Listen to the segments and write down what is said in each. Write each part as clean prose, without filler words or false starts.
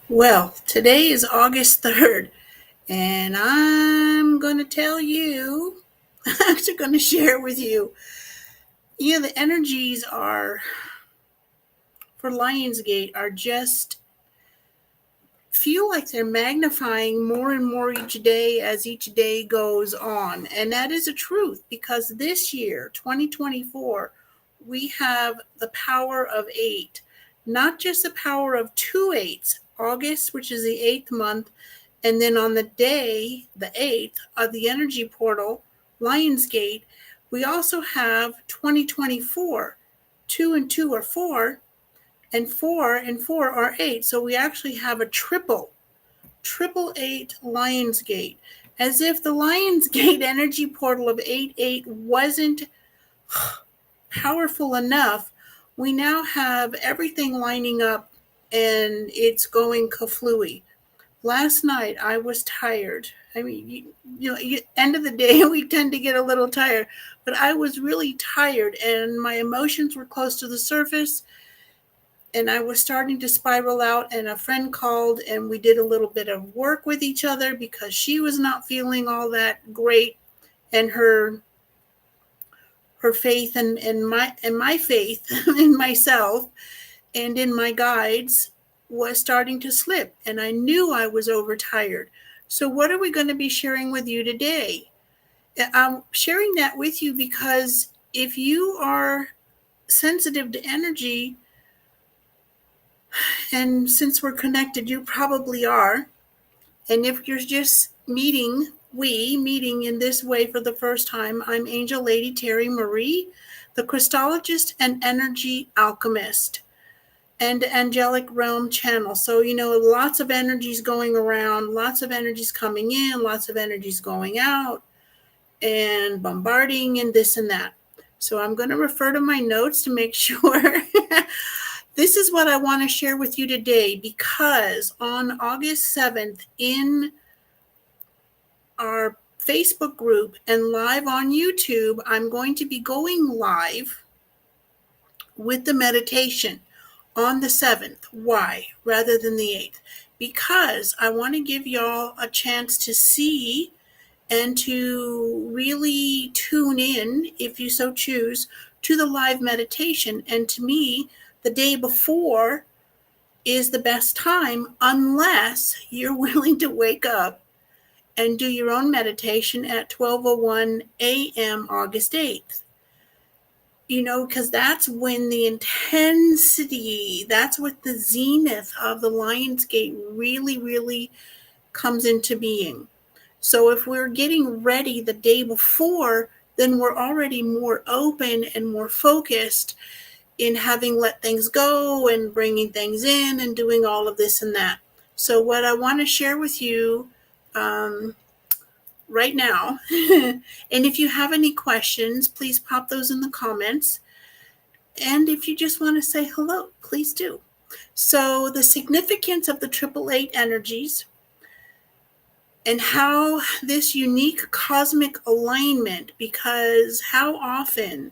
Well, today is August 3rd, and I'm going to tell you, I'm actually going to share with you. The energies are for Lionsgate are just feel like they're magnifying more and more each day as each day goes on. And that is a truth because this year, 2024, we have the power of eight, not just the power of two eights, August, which is the eighth month, and then on the day, the 8th, of the energy portal, Lionsgate, we also have 2024. 2 and 2 are 4, and 4 and 4 are 8. So we actually have a triple eight Lionsgate. As if the Lionsgate energy portal of 8 wasn't powerful enough, we now have everything lining up and it's going kaflooey. Last night I was tired. I mean, end of the day we tend to get a little tired, but I was really tired and my emotions were close to the surface and I was starting to spiral out. And a friend called and we did a little bit of work with each other because she was not feeling all that great, and her faith and my faith in myself and in my guides was starting to slip, and I knew I was overtired. So, what are we going to be sharing with you today? I'm sharing that with you because if you are sensitive to energy, and since we're connected, you probably are, and if you're just meeting in this way for the first time, I'm Angel Lady Terry Marie, the Christologist and Energy Alchemist, and angelic realm channel. So, lots of energies going around, lots of energies coming in, lots of energies going out, and bombarding and this and that. So, I'm going to refer to my notes to make sure. This is what I want to share with you today because on August 7th, in our Facebook group and live on YouTube, I'm going to be going live with the meditation on the 7th. Why? Rather than the 8th. Because I want to give y'all a chance to see and to really tune in, if you so choose, to the live meditation. And to me, the day before is the best time unless you're willing to wake up and do your own meditation at 12:01 a.m. August 8th. Because that's when the intensity, that's what the zenith of the Lionsgate really, really comes into being. So if we're getting ready the day before, then we're already more open and more focused in having let things go and bringing things in and doing all of this and that. So what I want to share with you right now, and if you have any questions, please pop those in the comments. And if you just want to say hello, please do. So the significance of the 888 energies and how this unique cosmic alignment, because how often,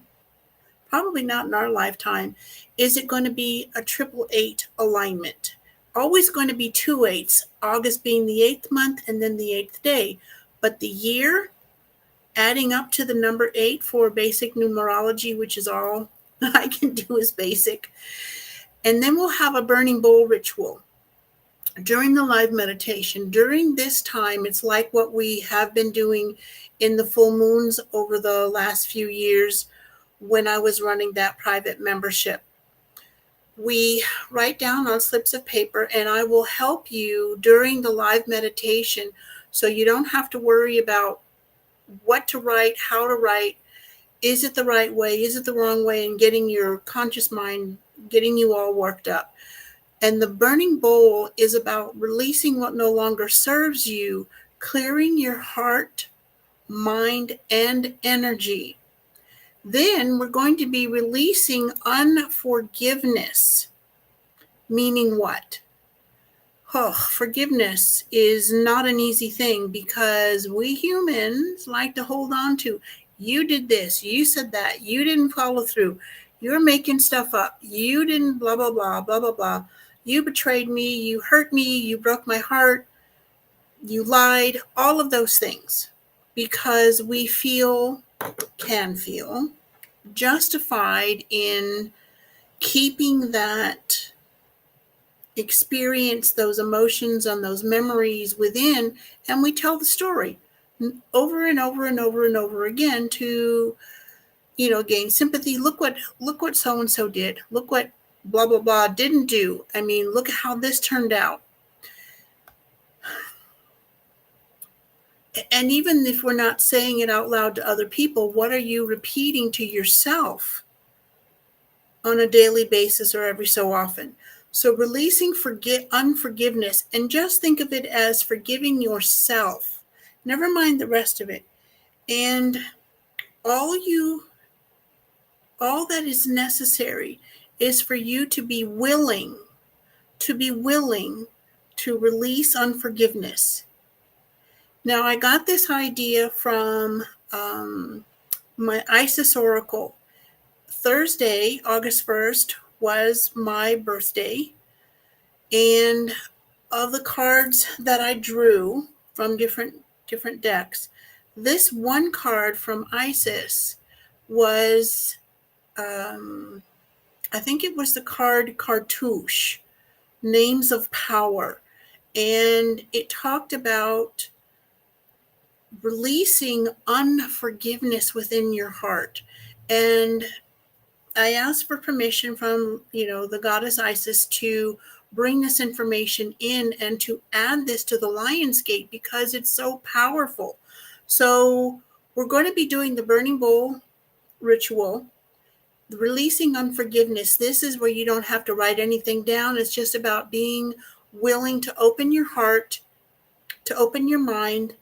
probably not in our lifetime, is it going to be a 888 alignment? Always going to be 2 eights, August being the 8th month and then the 8th day. But the year, adding up to the number 8 for basic numerology, which is all I can do is basic. And then we'll have a burning bowl ritual during the live meditation. During this time, it's like what we have been doing in the full moons over the last few years when I was running that private membership. We write down on slips of paper, and I will help you during the live meditation so you don't have to worry about what to write, how to write, is it the right way, is it the wrong way, and getting your conscious mind, getting you all worked up. And the burning bowl is about releasing what no longer serves you, clearing your heart, mind, and energy. Then we're going to be releasing unforgiveness, meaning what? Forgiveness is not an easy thing because we humans like to hold on to, you did this, you said that, you didn't follow through, you're making stuff up, you didn't blah, blah, blah, blah, blah, blah. You betrayed me, you hurt me, you broke my heart, you lied, all of those things. Because we can feel justified in keeping that experience, those emotions and those memories within, and we tell the story over and over and over and over again to, gain sympathy. Look what so and so did. Look what blah blah blah didn't do. I mean, look at how this turned out. And even if we're not saying it out loud to other people, what are you repeating to yourself on a daily basis or every so often? So releasing unforgiveness, and just think of it as forgiving yourself. Never mind the rest of it. And all that is necessary is for you to be willing to release unforgiveness. Now, I got this idea from my Isis Oracle. Thursday, August 1st, was my birthday. And of the cards that I drew from different decks, this one card from Isis was, I think it was the card Cartouche, Names of Power. And it talked about releasing unforgiveness within your heart. And I asked for permission from, the goddess Isis to bring this information in and to add this to the Lionsgate because it's so powerful. So we're going to be doing the burning bowl ritual, releasing unforgiveness. This is where you don't have to write anything down. It's just about being willing to open your heart, to open your mind,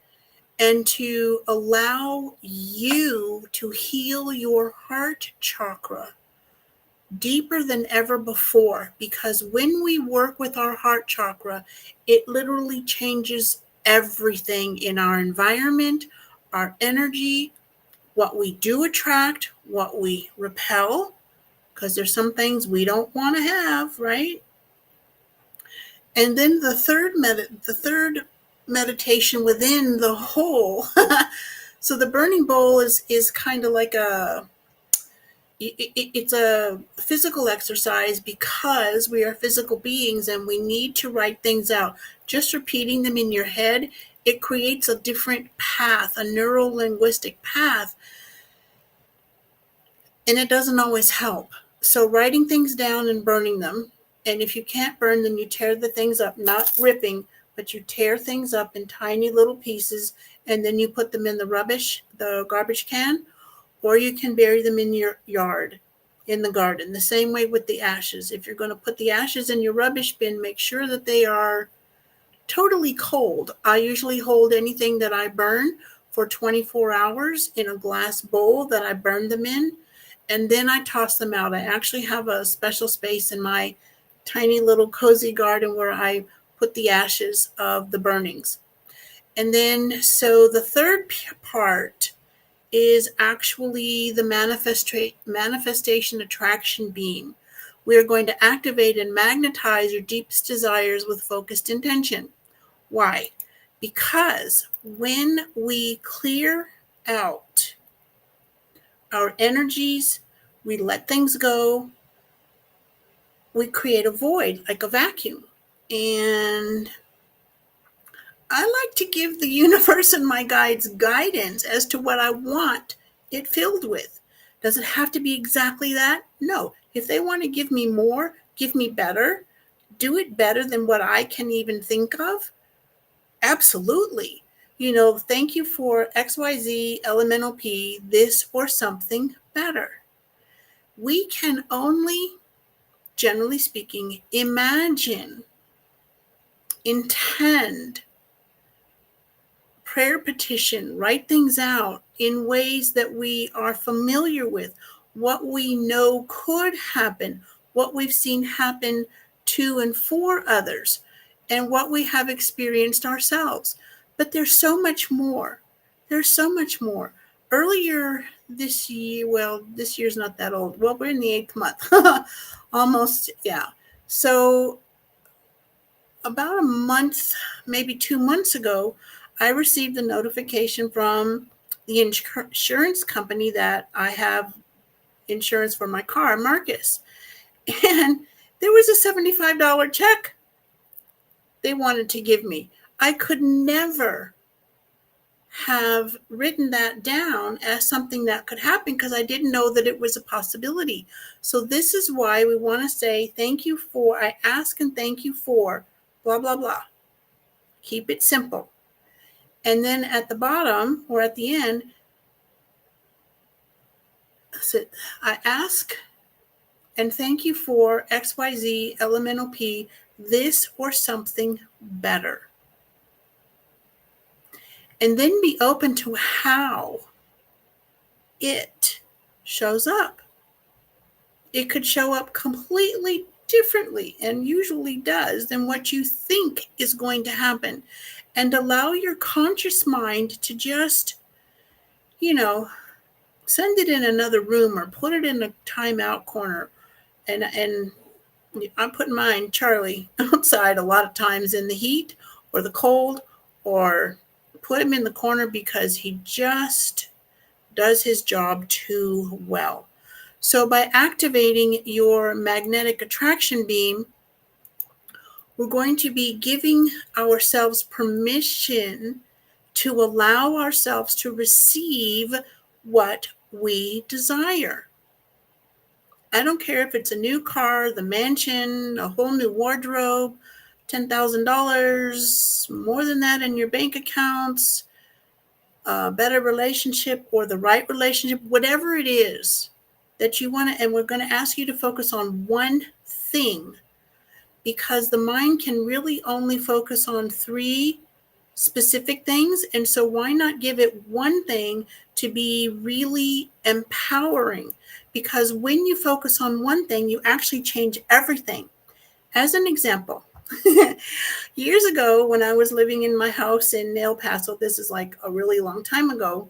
and to allow you to heal your heart chakra deeper than ever before. Because when we work with our heart chakra, it literally changes everything in our environment, our energy, what we do attract, what we repel, because there's some things we don't want to have, right? And then the third meditation within the whole. So the burning bowl is kind of like it's a physical exercise because we are physical beings and we need to write things out. Just repeating them in your head, it creates a different path, a neuro-linguistic path, and it doesn't always help. So writing things down and burning them, and if you can't burn them, you tear the things up, not ripping, but you tear things up in tiny little pieces, and then you put them in the garbage can, or you can bury them in your yard, in the garden. The same way with the ashes. If you're going to put the ashes in your rubbish bin, make sure that they are totally cold. I usually hold anything that I burn for 24 hours in a glass bowl that I burn them in, and then I toss them out. I actually have a special space in my tiny little cozy garden where I put the ashes of the burnings. And then, so the third part is actually the manifestation attraction beam. We are going to activate and magnetize your deepest desires with focused intention. Why? Because when we clear out our energies, we let things go, we create a void, like a vacuum. And I like to give the universe and my guides guidance as to what I want it filled with. Does it have to be exactly that? No. If they want to give me more, give me better, do it better than what I can even think of, absolutely. Thank you for XYZ, elemental P, this or something better. We can only, generally speaking, imagine, intend, prayer petition, write things out in ways that we are familiar with, what we know could happen, what we've seen happen to and for others, and what we have experienced ourselves. But there's so much more. There's so much more. Earlier this year, well, this year's not that old. Well, we're in the 8th month. Almost, yeah. So about a month, maybe 2 months ago, I received a notification from the insurance company that I have insurance for my car, Marcus. And there was a $75 check they wanted to give me. I could never have written that down as something that could happen because I didn't know that it was a possibility. So this is why we want to say thank you for, I ask and thank you for, blah, blah, blah. Keep it simple. And then at the bottom or at the end, I ask and thank you for XYZ elemental P, this or something better. And then be open to how it shows up. It could show up completely differently, and usually does, than what you think is going to happen. And allow your conscious mind to just, send it in another room or put it in a timeout corner. And I'm putting mine, Charlie, outside a lot of times in the heat or the cold, or put him in the corner because he just does his job too well. So by activating your magnetic attraction beam, we're going to be giving ourselves permission to allow ourselves to receive what we desire. I don't care if it's a new car, the mansion, a whole new wardrobe, $10,000, more than that in your bank accounts, a better relationship or the right relationship, whatever it is that you want to, and we're going to ask you to focus on one thing, because the mind can really only focus on 3 specific things. And so why not give it one thing to be really empowering? Because when you focus on one thing, you actually change everything. As an example, years ago when I was living in my house in El Paso, this is like a really long time ago,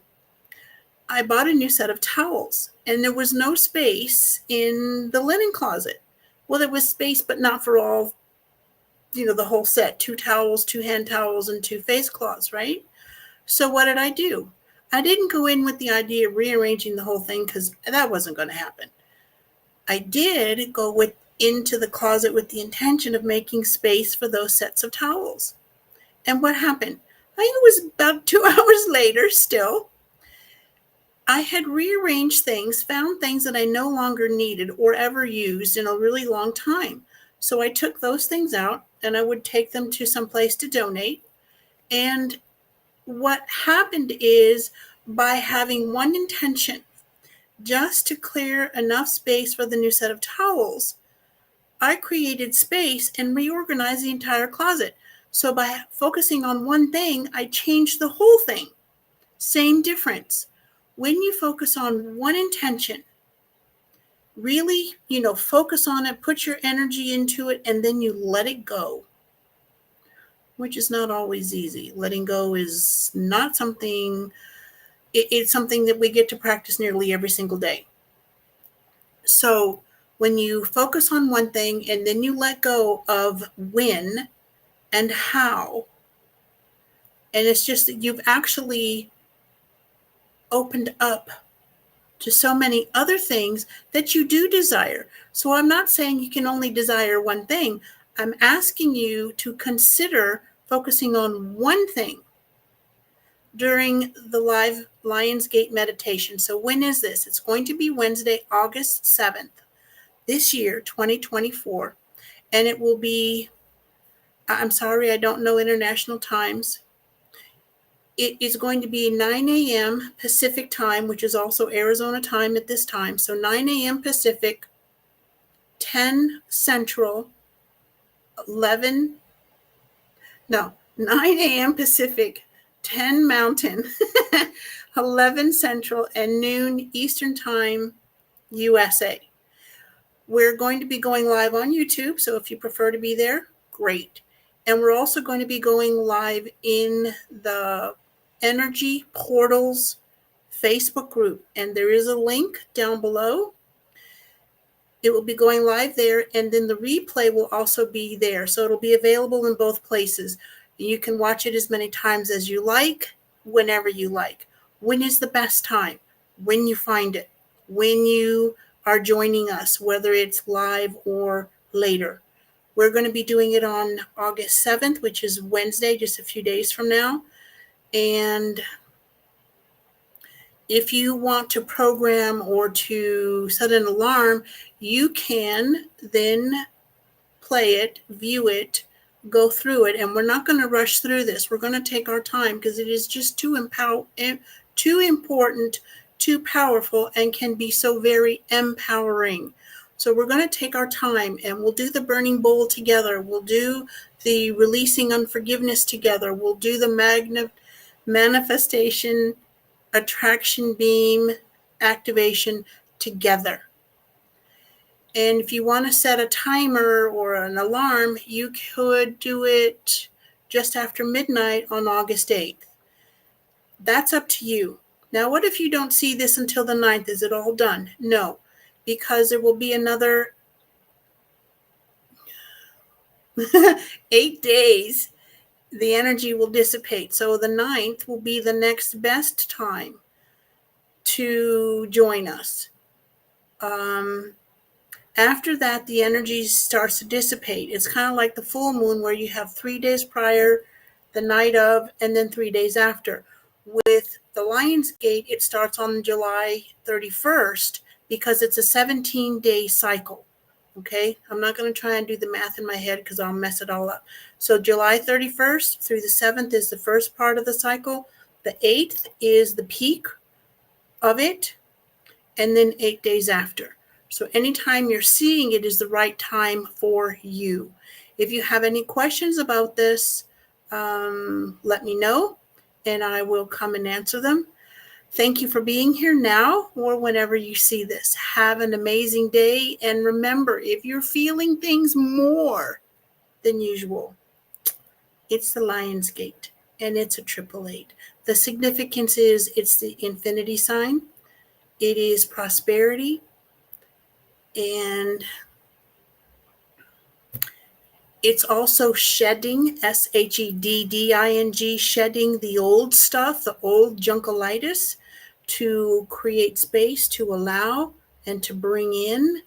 I bought a new set of towels and there was no space in the linen closet. Well, there was space, but not for all, the whole set, 2 towels, 2 hand towels, and 2 face cloths, right? So what did I do? I didn't go in with the idea of rearranging the whole thing because that wasn't going to happen. I did go into the closet with the intention of making space for those sets of towels. And what happened? I think it was about 2 hours later still. I had rearranged things, found things that I no longer needed or ever used in a really long time. So I took those things out and I would take them to some place to donate. And what happened is, by having one intention, just to clear enough space for the new set of towels, I created space and reorganized the entire closet. So by focusing on one thing, I changed the whole thing. Same difference. When you focus on one intention, really, focus on it, put your energy into it, and then you let it go, which is not always easy. Letting go is not something, it's something that we get to practice nearly every single day. So when you focus on one thing and then you let go of when and how, and it's just that you've actually opened up to so many other things that you do desire. So I'm not saying you can only desire one thing. I'm asking you to consider focusing on one thing during the live Lionsgate meditation. So when is this? It's going to be Wednesday, August 7th, this year, 2024. And it will be, I'm sorry, I don't know international times. It is going to be 9 a.m. Pacific time, which is also Arizona time at this time. So 9 a.m. Pacific, 10 Central, 9 a.m. Pacific, 10 Mountain, 11 Central, and noon Eastern time, USA. We're going to be going live on YouTube, so if you prefer to be there, great. And we're also going to be going live in the Energy Portals Facebook group. And there is a link down below. It will be going live there, and then the replay will also be there. So it'll be available in both places. You can watch it as many times as you like, whenever you like. When is the best time? When you find it, when you are joining us, whether it's live or later. We're going to be doing it on August 7th, which is Wednesday, just a few days from now. And if you want to program or to set an alarm, you can then play it, view it, go through it. And we're not going to rush through this. We're going to take our time because it is just too important, too powerful, and can be so very empowering. So we're going to take our time, and we'll do the burning bowl together. We'll do the releasing unforgiveness together. We'll do the manifestation attraction beam activation together. And if you want to set a timer or an alarm, you could do it just after midnight on August 8th. That's up to you. Now, what if you don't see this until the 9th? Is it all done? No, because there will be another 8 days. The energy will dissipate. So the 9th will be the next best time to join us. After that, the energy starts to dissipate. It's kind of like the full moon where you have 3 days prior, the night of, and then 3 days after. With the Lion's Gate, it starts on July 31st because it's a 17-day cycle. Okay, I'm not going to try and do the math in my head because I'll mess it all up. So July 31st through the 7th is the first part of the cycle. The 8th is the peak of it, and then 8 days after. So anytime you're seeing it is the right time for you. If you have any questions about this, let me know, and I will come and answer them. Thank you for being here now or whenever you see this. Have an amazing day. And remember, if you're feeling things more than usual, it's the Lion's Gate, and it's a 888. The significance is it's the infinity sign. It is prosperity, and it's also shedding, shedding, shedding the old stuff, the old junkalitis, to create space to allow and to bring in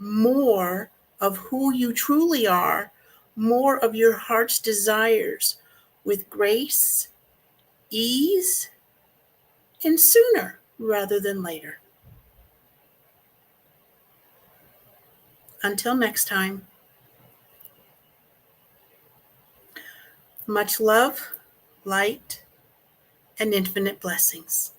more of who you truly are, more of your heart's desires with grace, ease, and sooner rather than later. Until next time, much love, light, and infinite blessings.